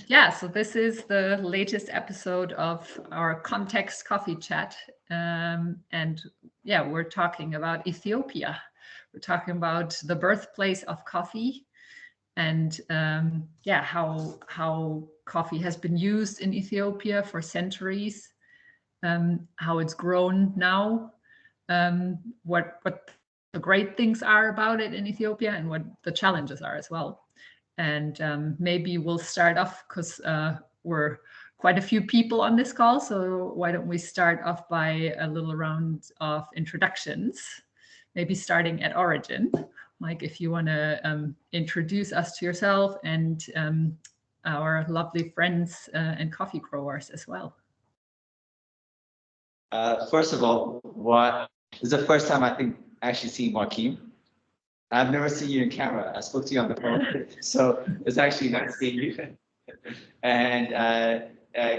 Yeah, so this is the latest episode of our Kontext Coffee Chat. And yeah, we're talking about Ethiopia. We're talking about the birthplace of coffee and yeah, how coffee has been used in Ethiopia for centuries, how it's grown now, what the great things are about it in Ethiopia and what the challenges are as well. And maybe we'll start off because we're quite a few people on this call. So why don't we start off by a little round of introductions, maybe starting at origin. Like if you want to introduce us to yourself and our lovely friends and coffee growers as well. First of all, this is the first time I think actually seeing Joaquin. I've never seen you in camera. I spoke to you on the phone, so it's actually nice seeing you. And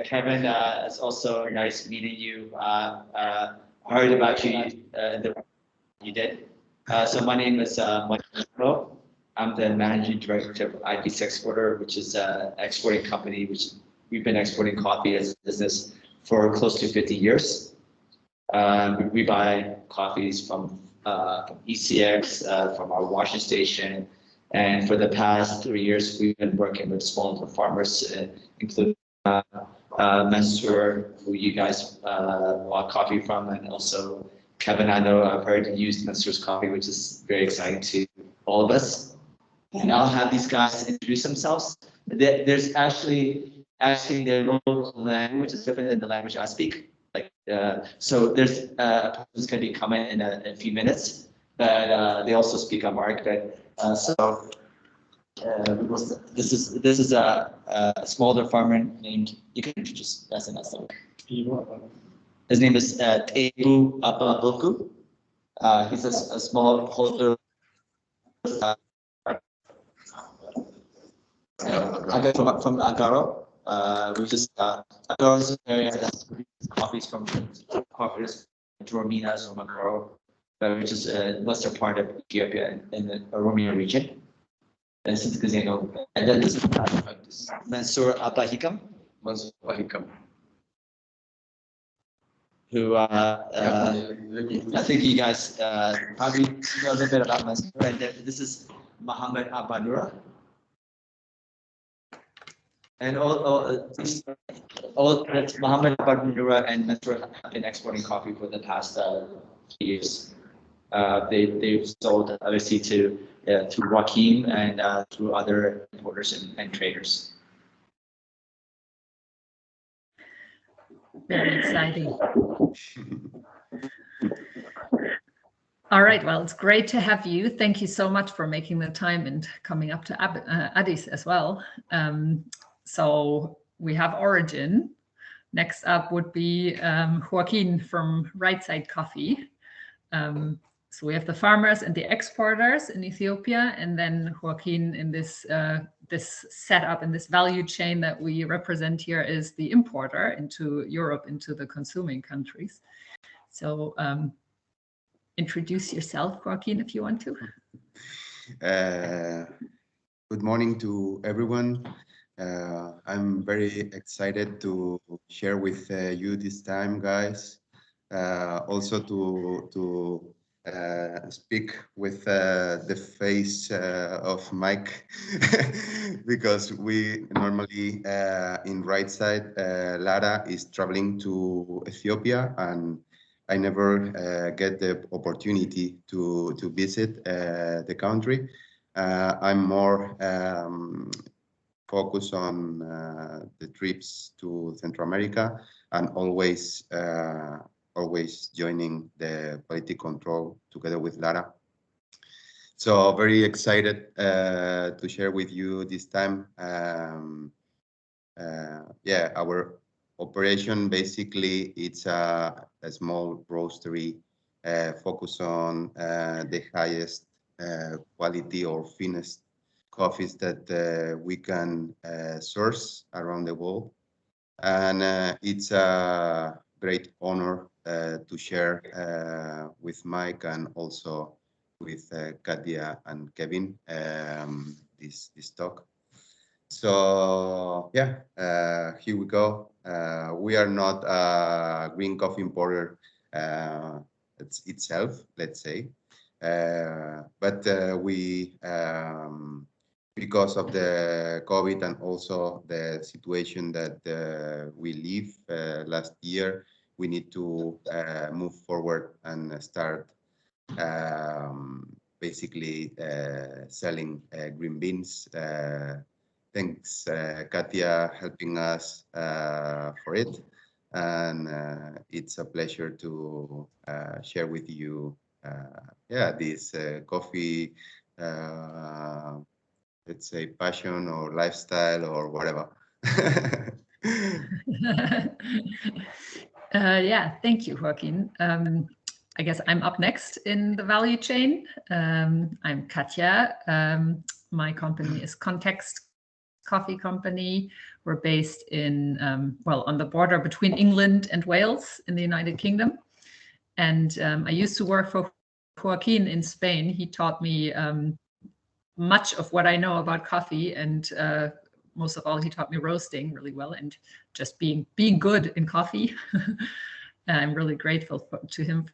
Kevin, it's also nice meeting you. I heard about you. You did. So my name is Mahammed Aba. I'm the managing director of Addis Exporter, which is an exporting company. Which we've been exporting coffee as a business for close to 50 years. We buy coffees from ECX, from our washing station. And for the past 3 years, we've been working with small farmers, including Mensur, who you guys bought coffee from, and also Kevin. I know I've heard you used Mensur's coffee, which is very exciting to all of us. And I'll have these guys introduce themselves. There's actually their local language is different than the language I speak. So there's a person who's going to be coming in a few minutes, but they also speak Amharic. This is a smaller farmer named, you can introduce that's enough. His name is Tebu Aba Bulgi. He's a small holder. From Agaro. Which is Agaro is an area that produces coffees from coffees, Rominas or Agaro, which is western part of Ethiopia in the Oromia region. And then this is Mensur Aba Hika. Who I think you guys probably know a little bit about Mensur. And this is Mahammed Aba Nura. And all Mahammed Aba Nura and Mensur have been exporting coffee for the past years. They've sold obviously to Joaquin and to other importers and traders. Very exciting. All right, well, it's great to have you. Thank you so much for making the time and coming up to Addis as well. So we have Origin. Next up would be Joaquin from Right Side Coffee. So we have the farmers and the exporters in Ethiopia, and then Joaquin in this setup and this value chain that we represent here is the importer into Europe, into the consuming countries. So introduce yourself, Joaquin, if you want to. Good morning to everyone. I'm very excited to share with you this time, guys. Also to speak with the face of Mike because we normally in Right Side, Lara is traveling to Ethiopia and I never get the opportunity to visit the country. I'm more focused on the trips to Central America and always joining the political control together with Lara. So very excited to share with you this time. Yeah, our operation basically it's a small roastery focus on the highest quality or finest coffees that we can source around the world. And it's a great honor to share with Mike and also with Katja and Kevin this talk. So yeah, here we go. We are not a green coffee importer itself, let's say, but we, because of the COVID and also the situation that we live last year, we need to move forward and start basically selling green beans. Thanks, Katja, helping us for it. And it's a pleasure to share with you, this coffee, let's say, passion or lifestyle or whatever. Yeah, thank you, Joaquin. I guess I'm up next in the value chain. I'm Katja. My company is Kontext Coffee Company. We're based in, well, on the border between England and Wales in the United Kingdom. And I used to work for Joaquin in Spain. He taught me much of what I know about coffee, and most of all, he taught me roasting really well and just being good in coffee. I'm really grateful to him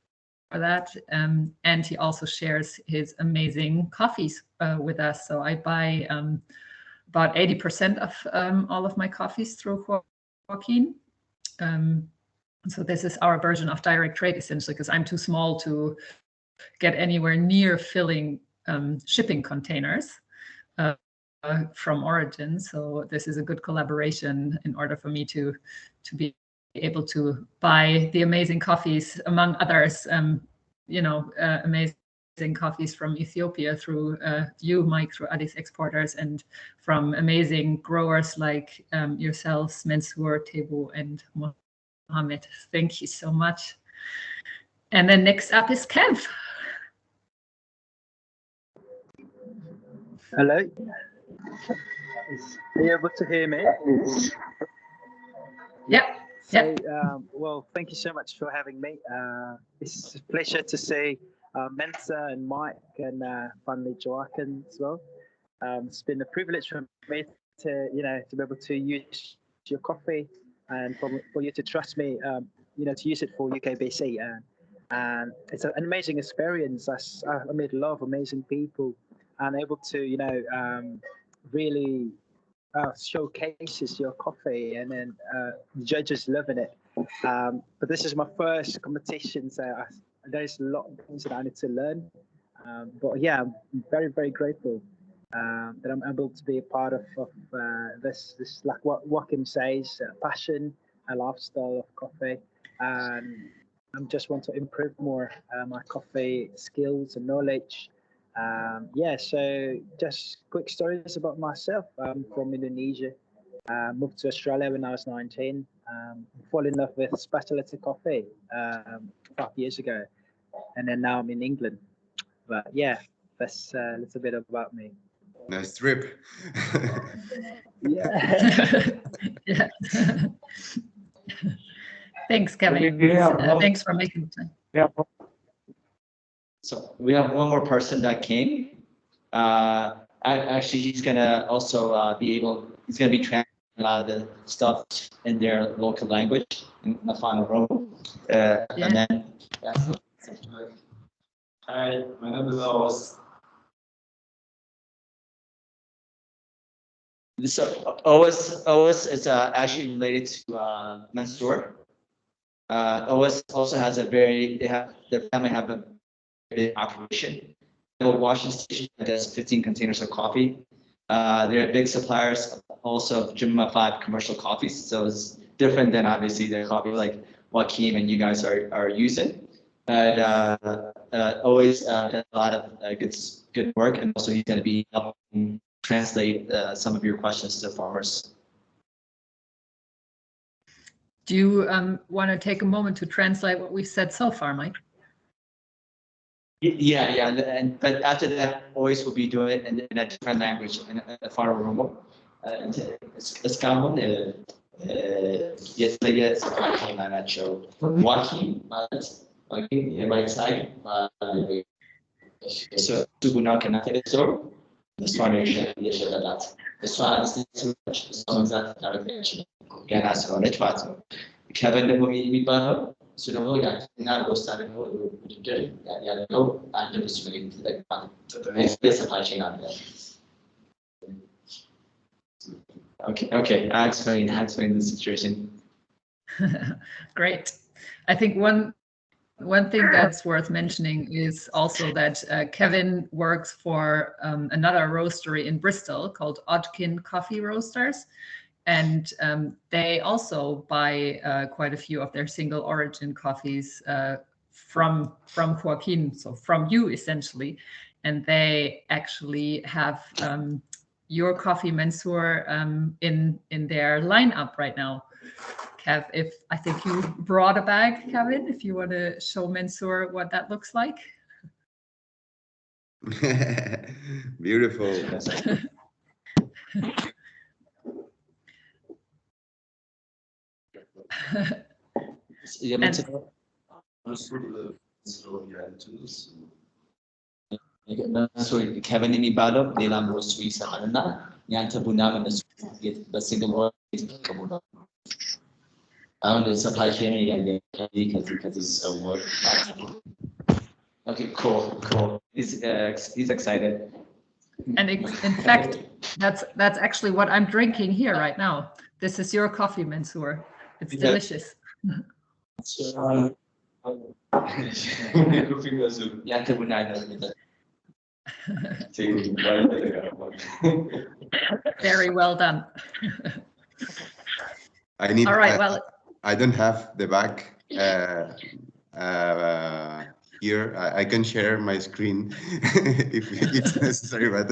for that. And he also shares his amazing coffees with us. So I buy about 80% of all of my coffees through Joaquin. So this is our version of direct trade, essentially, because I'm too small to get anywhere near filling shipping containers from origin. So this is a good collaboration in order for me to be able to buy the amazing coffees, among others, amazing coffees from Ethiopia through you, Mike, through Addis Exporters, and from amazing growers like yourselves, Mensur, Tebu, and Mohammed. Thank you so much. And then next up is Kev. Hello. Are you able to hear me? Yeah. So, well, thank you so much for having me. It's a pleasure to see Mensa and Mike and finally Joaquin as well. It's been a privilege for me to be able to use your coffee and for you to trust me, to use it for UKBC. And it's an amazing experience. I met a lot of amazing people and able to, really showcases your coffee, and then the judges loving it. But this is my first competition, so there's a lot of things that I need to learn. But yeah, I'm very, very grateful that I'm able to be a part of this, like what Joaquin says, passion, a lifestyle of coffee. And I just want to improve more my coffee skills and knowledge. So just quick stories about myself. I'm from Indonesia. Moved to Australia when I was 19. Fall in love with specialty coffee 5 years ago, and then now I'm in England. But yeah, that's a little bit about me. Nice trip. Yeah. Yeah. Thanks, Kevin. Thanks for making time. Yeah. So we have one more person that came. Actually, he's gonna also he's gonna be translating a lot of the stuff in their local language in the final room. And then, Hi, my name is Oz. So OS is actually related to Mensur. OS also has their family have a big operation. A washing station that does 15 containers of coffee. They're big suppliers also of Jimma 5 commercial coffees. So it's different than obviously the coffee like Joaquin and you guys are using. But always does a lot of good work, and also he's going to be helping translate some of your questions to farmers. Do you want to take a moment to translate what we've said so far, Mike? Yeah, but after that, always will be doing it in a different language in a farmer room. Es common. Yesterday, Joaquin, my side. So, to not connect it, so just want to share that. Kevin ደግሞ የሚባለው እሱ ደግሞ ያና ሮስት አድርገው ውድድር ያደረገው አንድ እሱ ነው የሚጠቅማል የሰፋችን አለ okay I explain the situation. Great. I think one thing that's worth mentioning is also that Kevin works for another roastery in Bristol called Joaquin Coffee Roasters. And they also buy quite a few of their single origin coffees from Joaquin, so from you essentially. And they actually have your coffee, Mensur, in their lineup right now. Kev, I think you brought a bag, Kevin, if you want to show Mensur what that looks like. Beautiful. Kevin የሚባለው ሌላም ሮስት ይሰራልና ያንተ ቡና በነሱ በሲንግል የተጠቀሙ ነው። አሁን ሰፋይ ሼን ያለ ከዚህ ሰዎች Okay, cool. He's excited. And in fact, that's actually what I'm drinking here right now. This is your coffee, Mensur. It's delicious. Very well done. All right. Well, I don't have the back here. I can share my screen if it's necessary, but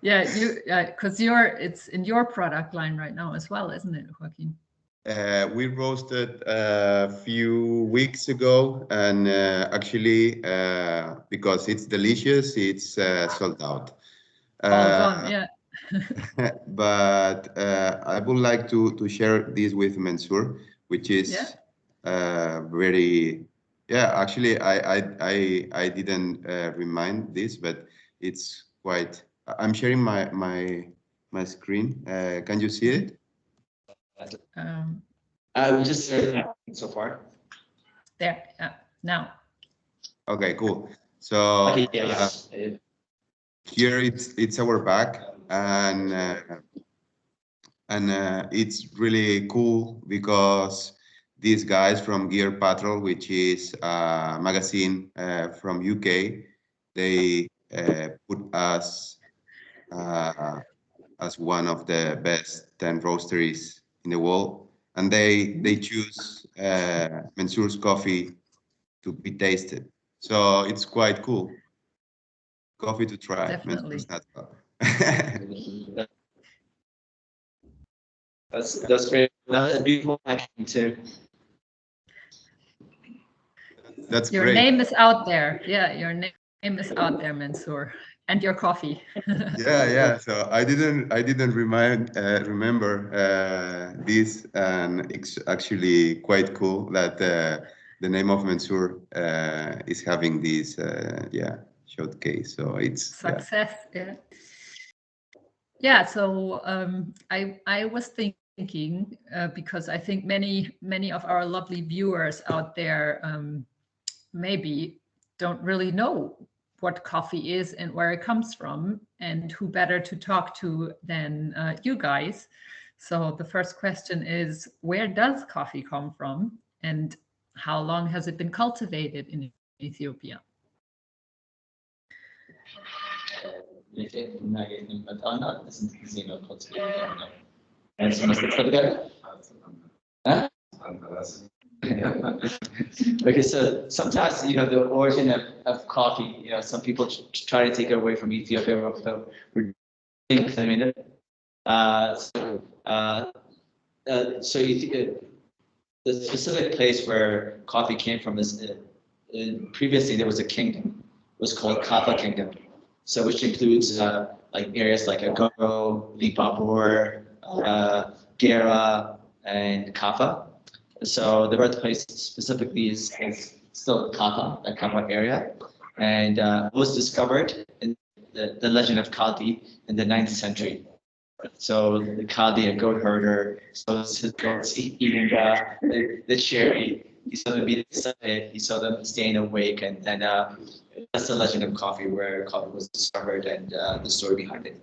yeah, because it's in your product line right now as well, isn't it, Joaquin? We roasted a few weeks ago, and actually, because it's delicious, it's sold out. All gone, yeah. But I would like to share this with Mensur, which is very, actually, I didn't remind this, but it's quite, I'm sharing my screen. Can you see it? I was just so far. There, now. Okay, cool. So here it's our bag, and it's really cool because these guys from Gear Patrol, which is a magazine from UK, they put us as one of the best 10 roasteries in the world, and they choose Mensur's coffee to be tasted. So it's quite cool. Coffee to try. Definitely. That's great. That's a beautiful action too. That's your great. Name is out there. Yeah, your name is out there, Mensur, and your coffee. yeah. So I didn't remember this, and it's actually quite cool that the name of Mensur is having this showcase. So it's success. Yeah. So I was thinking because I think many of our lovely viewers out there maybe don't really know what coffee is and where it comes from, and who better to talk to than you guys. So the first question is, where does coffee come from, and how long has it been cultivated in Ethiopia? Okay, so sometimes the origin of coffee, some people try to take it away from Ethiopia, but we're claiming it. So the specific place where coffee came from is previously there was a kingdom. It was called Coffea Kingdom. So which includes like areas like Agaro, Lipapur, Gera, and Kafa. So the birthplace specifically is still Kafa, that Kafa area, and it was discovered in the legend of Kaldi in the 9th century. So the Kaldi, a goat herder, so his goats eating the cherry. He saw them being excited. He saw them staying awake, and then that's the legend of coffee, where coffee was discovered, and the story behind it.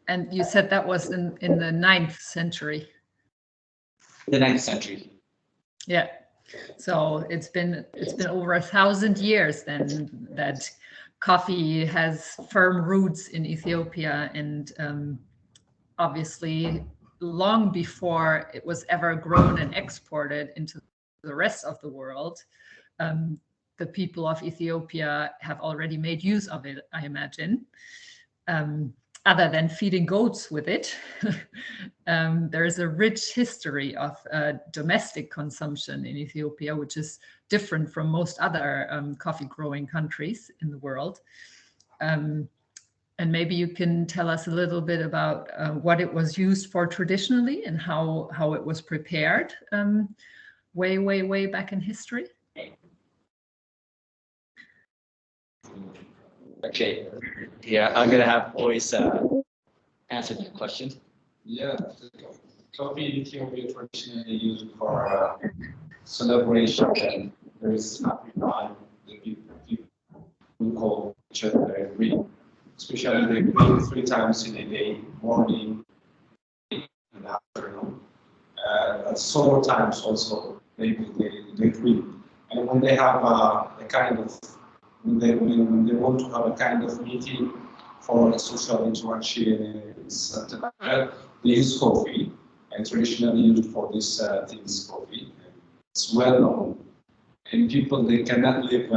And you said that was in the 9th century. The 9th century. Yeah. So it's been over 1,000 years then that coffee has firm roots in Ethiopia, and obviously long before it was ever grown and exported into the rest of the world, the people of Ethiopia have already made use of it, I imagine. Other than feeding goats with it, there is a rich history of domestic consumption in Ethiopia, which is different from most other coffee growing countries in the world. And maybe you can tell us a little bit about what it was used for traditionally and how it was prepared way back in history. Okay, yeah, I'm gonna have always answer that question. Yeah, coffee in Ethiopia traditionally used for celebration, and there is happy time that people call each other every, especially they drink 3 times in a day, morning and afternoon. At summer times also, they drink, and when they have a kind of when they want to have a kind of meeting for a social interaction, something like that, they use coffee, and traditionally used for this things coffee. It's well known, and people they cannot live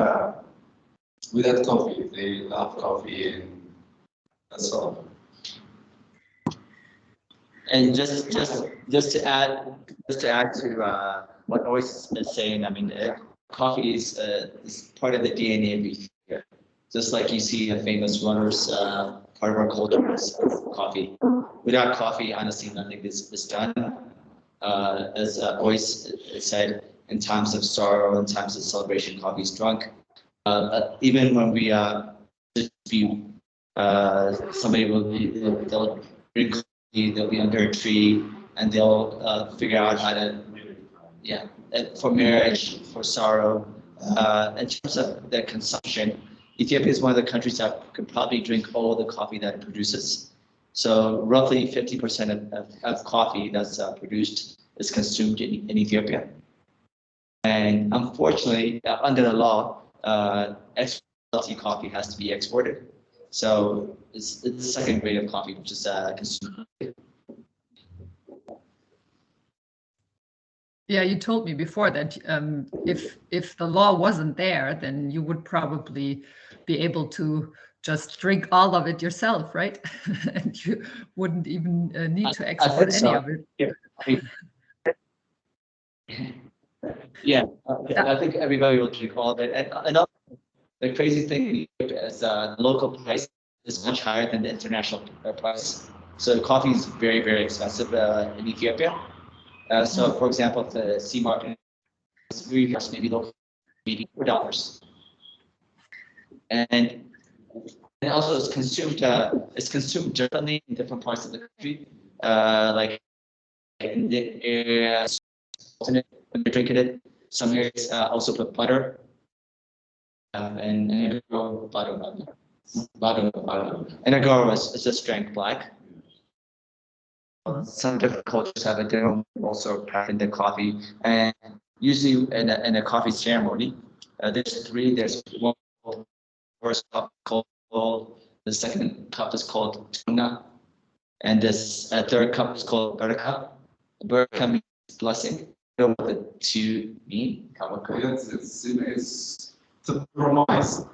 without coffee. They love coffee, and that's all. And just to add to what Ois is saying, I mean, coffee is part of the DNA of Ethiopia. Just like you see a famous runners, part of our culture is coffee. Without coffee, honestly, nothing is done. As Ois said, in times of sorrow, in times of celebration, coffee is drunk. Even when we dispute, somebody they'll drink coffee, they'll be under a tree, and they'll figure out how to, for marriage, for sorrow. In terms of the consumption, Ethiopia is one of the countries that could probably drink all the coffee that it produces. So roughly 50% of coffee that's produced is consumed in Ethiopia. And unfortunately, under the law, quality coffee has to be exported. So it's the second grade of coffee, which is consumed. Yeah, you told me before that if the law wasn't there, then you would probably be able to just drink all of it yourself, right? And you wouldn't even need to export any of it. Yeah, I think everybody will drink all of it. And the crazy thing is the local price is much higher than the international price. So coffee is very, very expensive in Ethiopia. So, for example, the sea market is maybe local, maybe $4, and also it's consumed differently in different parts of the country. Like in the area, when you're drinking it, some areas also put butter and Agaro butter. And Agaro is just drank black. Some different cultures have a different also in the coffee, and usually in a coffee ceremony, there's 3. There's one first cup called, the second cup is called tuna, and this third cup is called baraka. Baraka means blessing. You know what the 2 mean? It's to promise.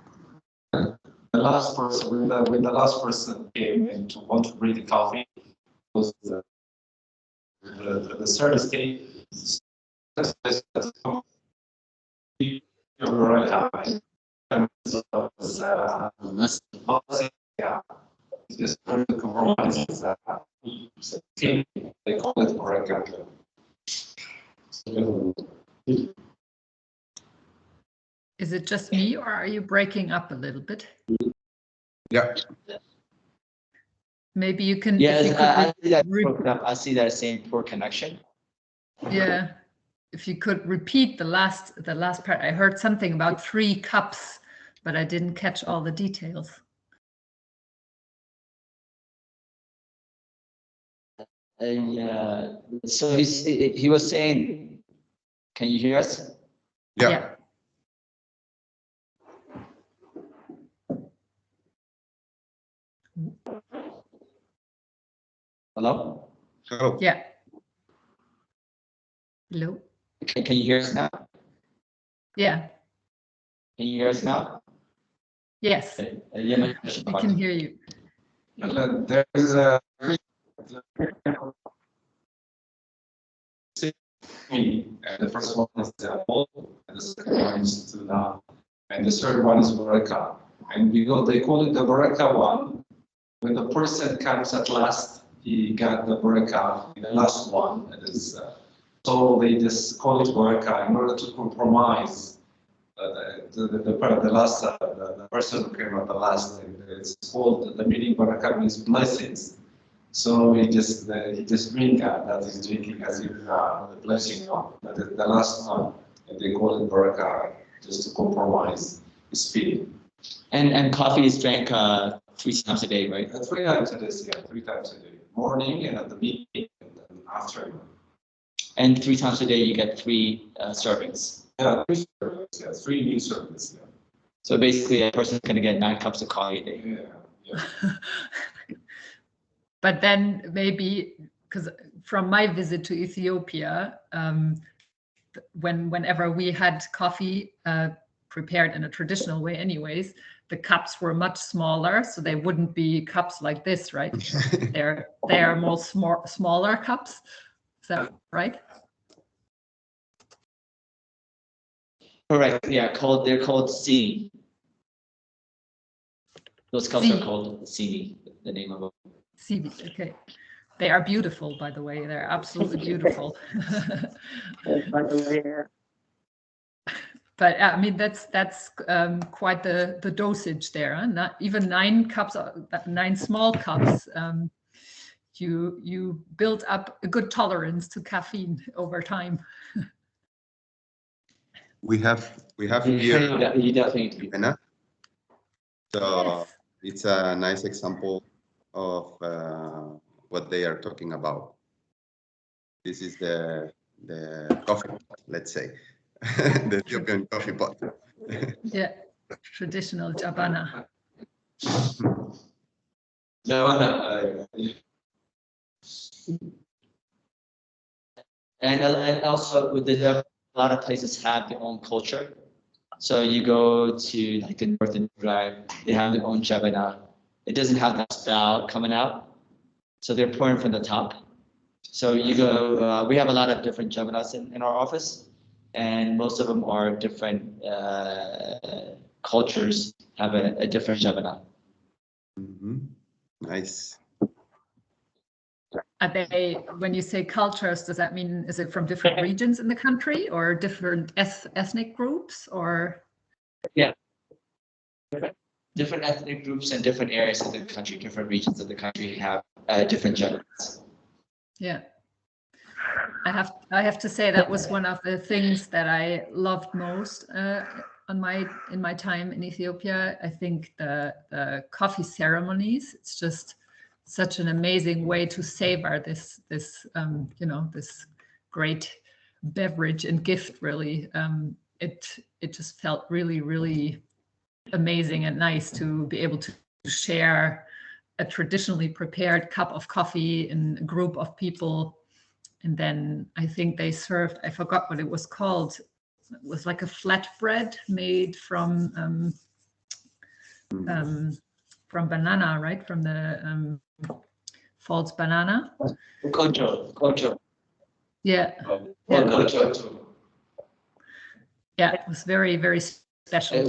The last person, when the last person came and to want to bring the coffee, was the service came. They call it Oregon. Is it just me, or are you breaking up a little bit? Yeah. Maybe you can. Yes, if you I see that. could I see that same poor connection. yeah, if you could repeat the last part. I heard something about 3 cups, but I didn't catch all the details. So he was saying, can you hear us? Yeah. Hello? Hello. Yeah. Hello? Can you hear us now? Yeah. Can you hear us now? Yes, I can hear you. There's a and the first one is the old, and the second one is Tuna, and the third one is Baraka. And they call it the Baraka one. When the person comes at last, he got the Baraka, the last one. So they just call it Baraka in order to compromise the person who came at the last. It's called, the meaning Baraka means blessings. So he just drink that he's drinking as if the blessing one, that is the last one, and they call it Baraka just to compromise his feeling. And coffee is drank 3 times a day, right? 3 times a day, yeah, 3 times a day. Morning and at the evening and then afternoon. And 3 times a day you get 3 servings. Yeah, 3 servings, yeah, 3 new servings, yeah. So basically a person's gonna get 9 cups of coffee a day. Yeah. But then maybe, because from my visit to Ethiopia, whenever we had coffee prepared in a traditional way anyways, the cups were much smaller, so they wouldn't be cups like this, right? they are more smaller cups. Is that right? Correct. Yeah, they're called sini. Those cups are called sini, the name of them. Sini, okay. They are beautiful, by the way. They're absolutely beautiful. But I mean, that's quite the dosage there. Huh? Not even 9 cups, 9 small cups. You build up a good tolerance to caffeine over time. We have here You definitely do. So it's a nice example of what they are talking about. This is the coffee pot, let's say, the Ethiopian coffee pot. Yeah, traditional jabana. And also with a lot of places have their own culture. So you go to like the Northern Drive, they have their own jabana. It doesn't have that spout coming out, so they're pouring from the top. So you go. We have a lot of different jabanas in our office, and most of them are different cultures have a different jabana. Nice. Are they, when you say cultures, does that mean, is it from different regions in the country or different ethnic groups, or? Yeah. Different ethnic groups and different areas of the country, different regions of the country have different jabanas. Yeah. I have to say that was one of the things that I loved most in my time in Ethiopia. I think the coffee ceremonies, it's just such an amazing way to savor this this great beverage and gift. Really, it just felt really amazing and nice to be able to share a traditionally prepared cup of coffee in a group of people. And then I think they served, I forgot what it was called. It was like a flatbread made from banana, right? From the false banana. Kojo. Yeah. Yeah, it was very special. Yeah,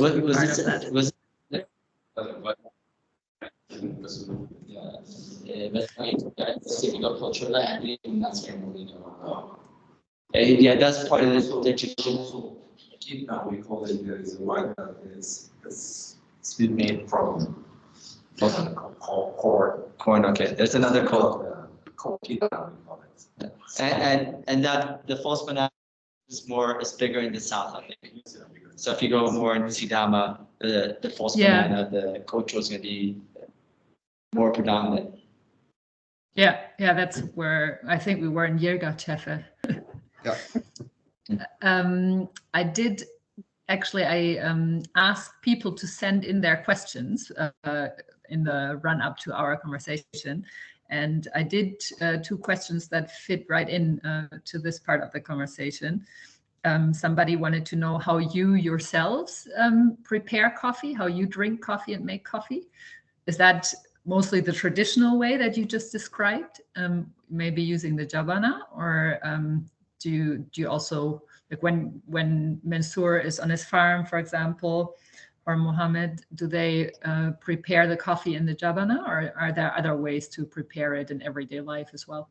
that's part of the tradition. Kita, we call it, there is a wine that it's been made from corn. Okay, there's another called. Called Kita, we call it. And that the false banana is bigger in the south, I think. So if you go more in Sidama, the false banana, the kocho is going to be more predominant. Yeah, that's where I think we were in Yergachefe. Yeah. I did actually. I asked people to send in their questions in the run up to our conversation, and I did 2 questions that fit right in to this part of the conversation. Somebody wanted to know how you yourselves prepare coffee, how you drink coffee and make coffee. Is that mostly the traditional way that you just described, maybe using the jabana, or do you also, like when Mensur is on his farm, for example, or Mohammed, do they prepare the coffee in the jabana, or are there other ways to prepare it in everyday life as well?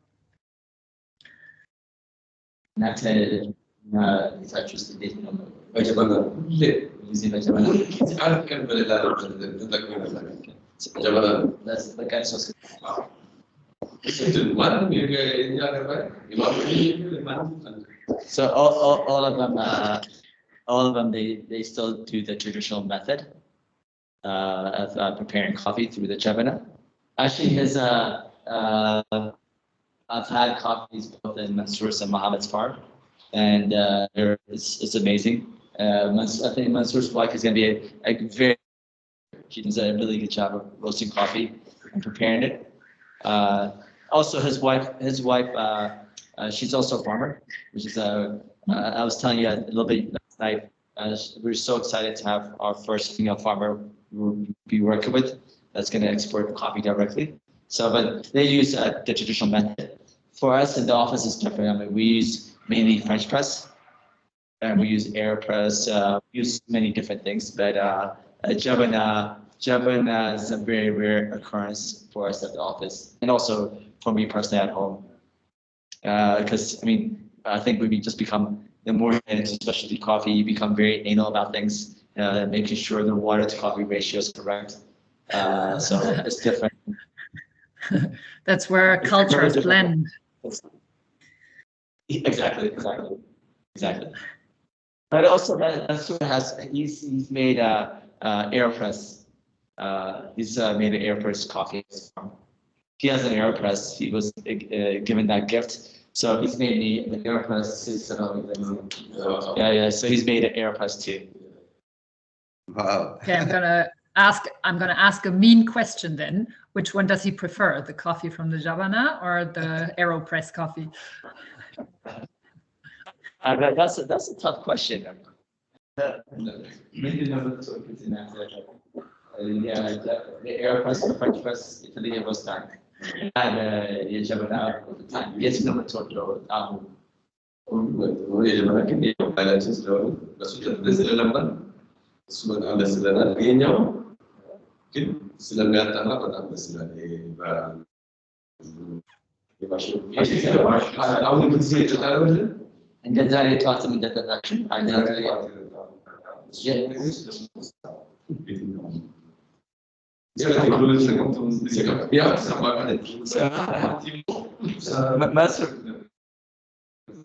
So all of them, they still do the traditional method of preparing coffee through the jabana. Actually, I've had coffees both in Mansur's and Mohammed's farm, and it's amazing. I think Mansur's wife is going to be she does a really good job of roasting coffee and preparing it. Also, his wife, she's also a farmer, which is I was telling you a little bit last night. We're so excited to have our first female farmer we'll be working with that's going to export coffee directly. So, but they use the traditional method. For us in the office, it's different. I mean, we use mainly French press, and we use AirPress. We use many different things, but jabana is a very rare occurrence for us at the office, and also for me personally at home. Because I think we just become, the more you get into specialty coffee, you become very anal about things, making sure the water to coffee ratio is correct. So it's different. That's where cultures blend. Exactly. But also, he's made AirPress. He's made an AirPress coffee. He has an AirPress. He was given that gift, so he's made me an AirPress system. Yeah. So he's made an AirPress too. Wow. Okay, I'm gonna ask a mean question then. Which one does he prefer, the coffee from the jabana or the AeroPress coffee? That's a tough question. Maybe number 2 is in answer. The AeroPress, the French press, Italy was done. And the jabana at the time. Yes, number 2. And then I taught them in that direction.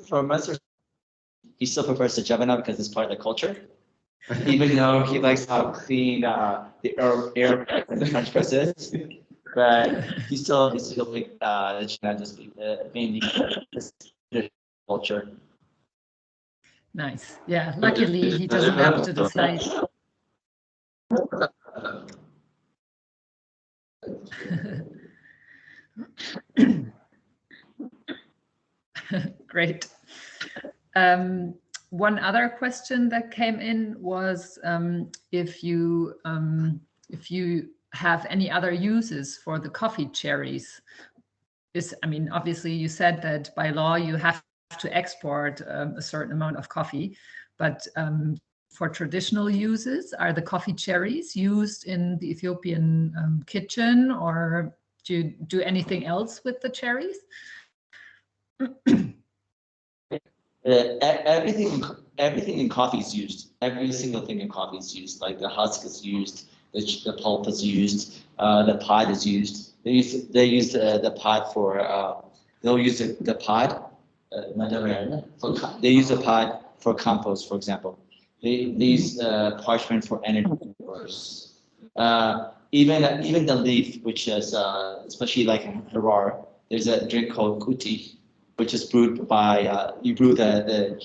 For Mensur, he still prefers the jabana because it's part of the culture. Even though he likes how clean the air and the French press is, but he still like the jabana just mainly the culture. Nice. Yeah, luckily he doesn't have to decide. Great. One other question that came in was if you have any other uses for the coffee cherries. Obviously you said that by law you have to export a certain amount of coffee, but for traditional uses, are the coffee cherries used in the Ethiopian kitchen, or do you do anything else with the cherries? everything in coffee is used. Every single thing in coffee is used. Like the husk is used, the pulp is used, the pod is used. They use the pod for they'll use the pod. They use the pod for compost, for example. They use parchment for energy. Even the leaf, which is especially like in Harar, there's a drink called kuti, which is brewed by you brew the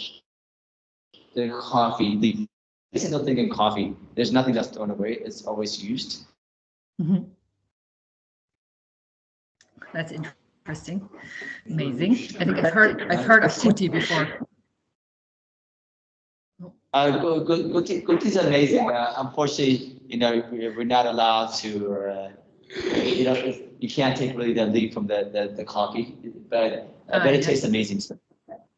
coffee leaf. Every single thing in coffee, there's nothing that's thrown away. It's always used. Mm-hmm. That's interesting, amazing. I think I've heard of kuti before. Kuti is amazing. Unfortunately, we're not allowed to. You can't take really the leaf from the coffee, but it tastes amazing.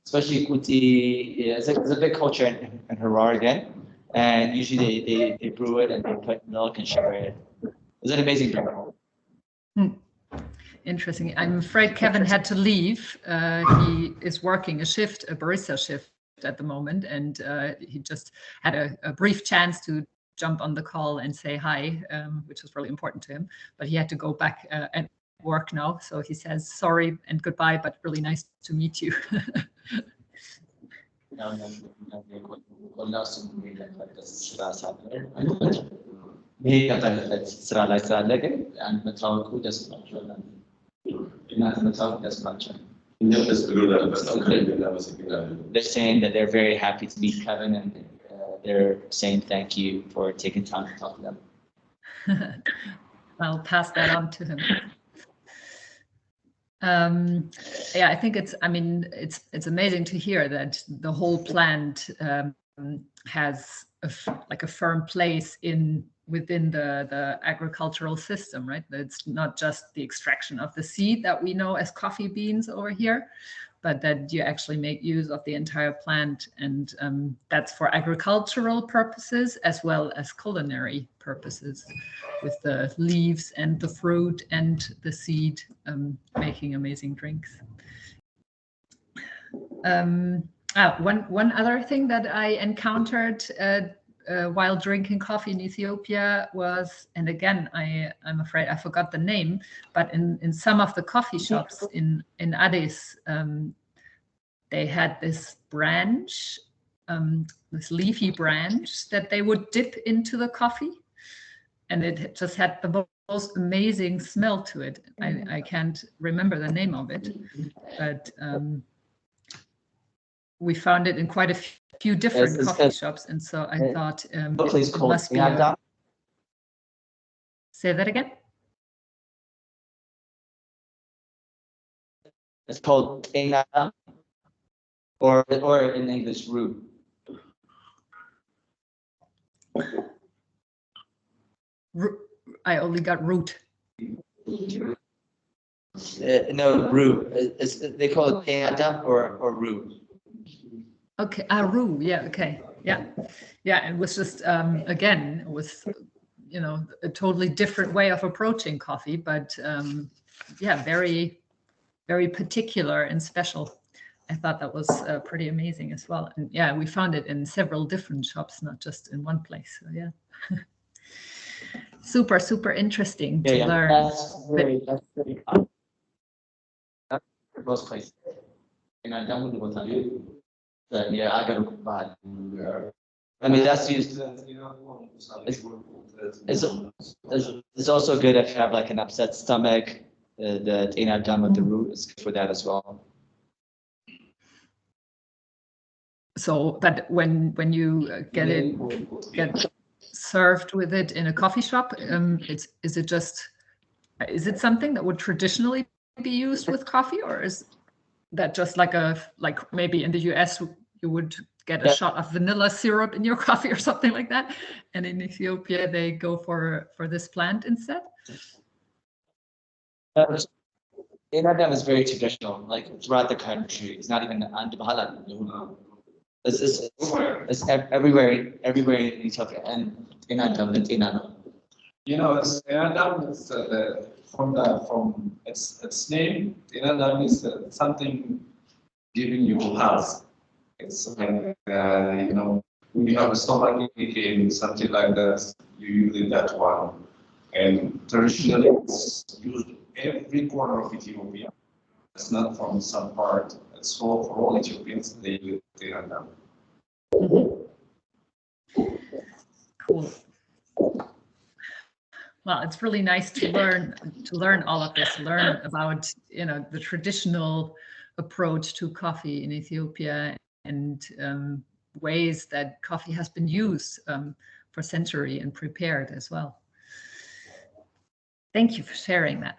Especially kuti, it's a big culture in Harar again, and usually they brew it and they put milk and sugar in it. It's an amazing drink. Interesting. I'm afraid Kevin had to leave. He is working a barista shift at the moment, and he just had a brief chance to jump on the call and say hi, which was really important to him. But he had to go back and work now, so he says sorry and goodbye, but really nice to meet you. They're saying that they're very happy to meet Kevin, and they're saying thank you for taking time to talk to them. I'll pass that on to him. I think it's amazing to hear that the whole plant has a firm place within the agricultural system, right? It's not just the extraction of the seed that we know as coffee beans over here, but that you actually make use of the entire plant, and that's for agricultural purposes as well as culinary purposes, with the leaves and the fruit and the seed making amazing drinks. One other thing that I encountered while drinking coffee in Ethiopia was, and again, I'm afraid I forgot the name, but in some of the coffee shops in Addis, they had this branch, this leafy branch that they would dip into the coffee, and it just had the most amazing smell to it. I can't remember the name of it, but we found it in quite a few different coffee shops, and so I thought it must be. Say that again. It's called Tebu, or in English, root. I only got root. No, root. They call it Tebu or root. Okay, roux. Yeah. Okay. Yeah. It was just again, it was a totally different way of approaching coffee, but very, very particular and special. I thought that was pretty amazing as well. And yeah, we found it in several different shops, not just in one place. So yeah. super interesting to learn. That's very common. Most places. Agaro. I mean, that's used. It's also good if you have like an upset stomach. The Tebu Aba with the root is good for that as well. So, but when you get served with it in a coffee shop, is it something that would traditionally be used with coffee, or is that just like maybe in the US you would get a shot of vanilla syrup in your coffee or something like that, and in Ethiopia they go for this plant instead? Tebu Aba is very traditional, like throughout the country. It's not even it's everywhere in Ethiopia, and Tebu Aba. It's from its name. Tebu Aba is something giving you pulse. It's like, you know, when you have a stomach ache, something like that, you use that one. And traditionally, it's used every corner of Ethiopia. It's not from some part. It's for all Ethiopians. They use it there now. Cool. Well, it's really nice to learn all of this, learn about, you know, the traditional approach to coffee in Ethiopia and ways that coffee has been used for centuries and prepared as well. Thank you for sharing that.